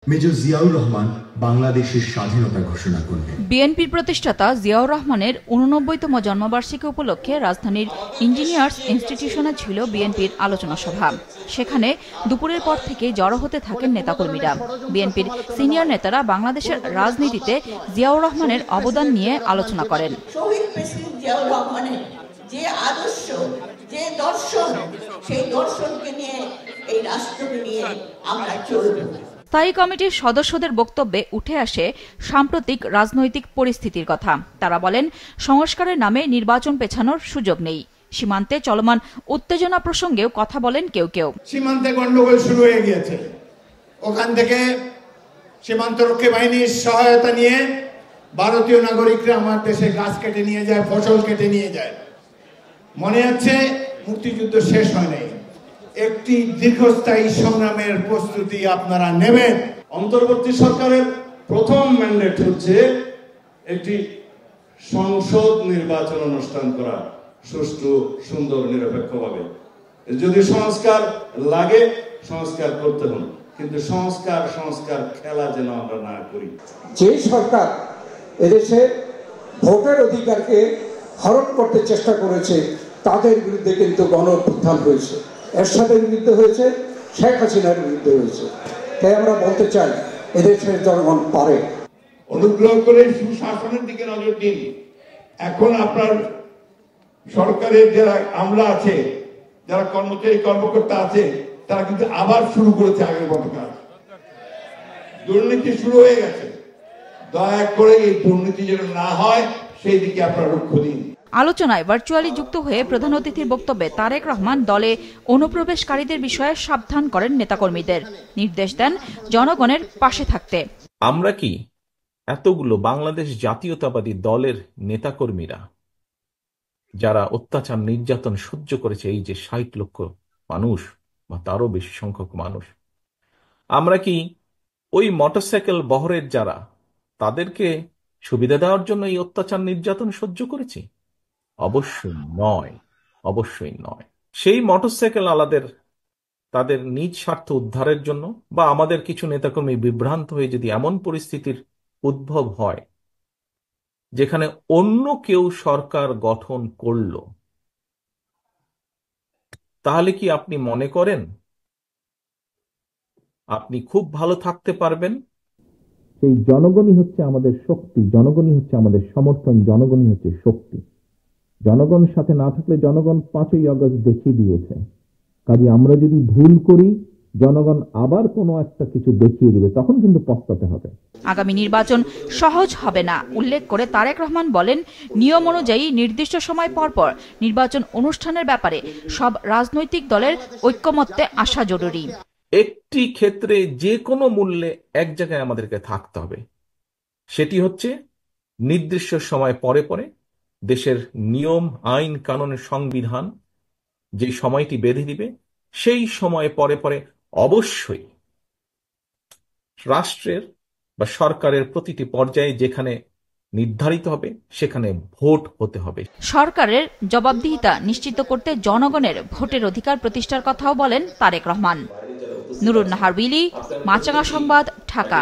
Major Ziaur Rahman বাংলাদেশের স্বাধীনতা ঘোষণা করলেন। বিএনপির প্রতিষ্ঠাতা জিয়াউর রহমানের ৮৯তম জন্মবার্ষিকী উপলক্ষে রাজধানীর ইঞ্জিনিয়ার্স ইনস্টিটিউশনে ছিল বিএনপির আলোচনা সভা। সেখানে দুপুরের পর থেকে জড়ো হতে থাকেন নেতাকর্মীরা। বিএনপির সিনিয়র নেতারা বাংলাদেশের রাজনীতিতে জিয়াউর রহমানের অবদান নিয়ে আলোচনা করেন। শহীদ প্রেসিডেন্ট জিয়াউর রহমানের যে আদর্শ, যে দর্শন, সেই দর্শনকে নিয়ে এই রাষ্ট্রকে নিয়ে আমরা চলব। স্থায়ী কমিটির সদস্যদের বক্তব্যে উঠে আসে সাম্প্রতিক রাজনৈতিক পরিস্থিতির কথা। তারা বলেন, সংস্কারের নামে নির্বাচন পেছানোর সুযোগ নেই। সীমান্তে চলমান উত্তেজনা প্রসঙ্গেও কথা বলেন কেউ কেউ। সীমান্তে গন্ডগোল শুরু হয়ে গিয়েছে, ওখান থেকে সীমান্তরক্ষী বাহিনীর সহায়তা নিয়ে ভারতীয় নাগরিকরা আমার দেশে গাছ কেটে নিয়ে যায়, ফসল কেটে নিয়ে যায়। মনে হচ্ছে মুক্তিযুদ্ধ শেষ হয় নাই। একটি দীর্ঘস্থায়ী সংগ্রামের প্রস্তুতি আপনারা নেবেন। অন্তর্বর্তী সরকারের প্রথম ম্যান্ডেট হচ্ছে একটি সংসদ নির্বাচন অনুষ্ঠান করা, সুষ্ঠু, সুন্দর, নিরপেক্ষভাবে। যদি সংস্কার লাগে সংস্কার করতে হবে, কিন্তু সংস্কার খেলা যেন আমরা না করি। যে সরকার এদেশে ভোটের অধিকারকে হরণ করতে চেষ্টা করেছে তাদের বিরুদ্ধে কিন্তু গণ-অভ্যুত্থান হয়েছে। এরশাদের বিরুদ্ধে হয়েছে, শেখ হাসিনার বিরুদ্ধে হয়েছে। তাই আমরা বলতে চাই, এদেশের জনগণ পারে। অনুগ্রহ করে সুশাসনের দিকে নজর দিন। এখন আপনার সরকারের যারা আমলা আছে, যারা কর্মচারী কর্মকর্তা আছে, তারা কিন্তু আবার শুরু করেছে আগের মতো কাজ। দুর্নীতি শুরু হয়ে গেছে। দয়া করে এই দুর্নীতি যেন না হয় সেই দিকে আপনারা লক্ষ্য দিন। আলোচনায় ভার্চুয়ালি যুক্ত হয়ে প্রধান অতিথির বক্তব্যে তারেক রহমান দলে অনুপ্রবেশকারীদের বিষয়ে সাবধান করেন নেতাকর্মীদের। নির্দেশ দেন জনগণের পাশে থাকতে। আমরা কি এতগুলো বাংলাদেশ জাতীয়তাবাদী দলের নেতাকর্মীরা যারা অত্যাচার নির্যাতন সহ্য করেছে, এই যে ৬০ লক্ষ মানুষ বা তারও বেশি সংখ্যক মানুষ, আমরা কি ওই মোটরসাইকেল বহরের যারা, তাদেরকে সুবিধা দেওয়ার জন্য এই অত্যাচার নির্যাতন সহ্য করেছি? অবশ্যই নয়, অবশ্যই নয়। সেই মোটরসাইকেল আলাদের তাদের নিজ স্বার্থ উদ্ধারের জন্য বা আমাদের কিছু নেতাকর্মী বিভ্রান্ত হয়ে যদি এমন পরিস্থিতির উদ্ভব হয় যেখানে অন্য কেউ সরকার গঠন করল, তাহলে কি আপনি মনে করেন আপনি খুব ভালো থাকতে পারবেন? সেই জনগণই হচ্ছে আমাদের শক্তি, জনগণই হচ্ছে আমাদের সমর্থন, জনগণই হচ্ছে শক্তি। জনগণ সাথে না থাকলে জনগণ ৫ই আগস্ট দেখিয়ে দিয়েছে। কাজে আমরা যদি ভুল করি, জনগণ আবার কোনো একটা কিছু দেখিয়ে দিবে, তখন কিন্তু পস্তাতে হবে। আগামী নির্বাচন সহজ হবে না উল্লেখ করে তারেক রহমান বলেন, নিয়ম অনুযায়ী নির্দিষ্ট সময় পরপর নির্বাচন অনুষ্ঠানের ব্যাপারে সব রাজনৈতিক দলের ঐক্যমত্যে আসা জরুরি। একটি ক্ষেত্রে যে কোনো মূল্যে এক জায়গায় আমাদেরকে থাকতে হবে, সেটি হচ্ছে নির্দিষ্ট সময় পরে পরে দেশের নিয়ম, আইন, কানুনের, সংবিধান যে সময়টি বেঁধে দিবে, সেই সময় পরে পরে অবশ্যই রাষ্ট্রের বা সরকারের প্রতিটি পর্যায়ে যেখানে নির্ধারিত হবে সেখানে ভোট হতে হবে। সরকারের জবাবদিহিতা নিশ্চিত করতে জনগণের ভোটের অধিকার প্রতিষ্ঠার কথাও বলেন তারেক রহমান। নুরুন নাহার উইলি, মাছরাঙা সংবাদ, ঢাকা।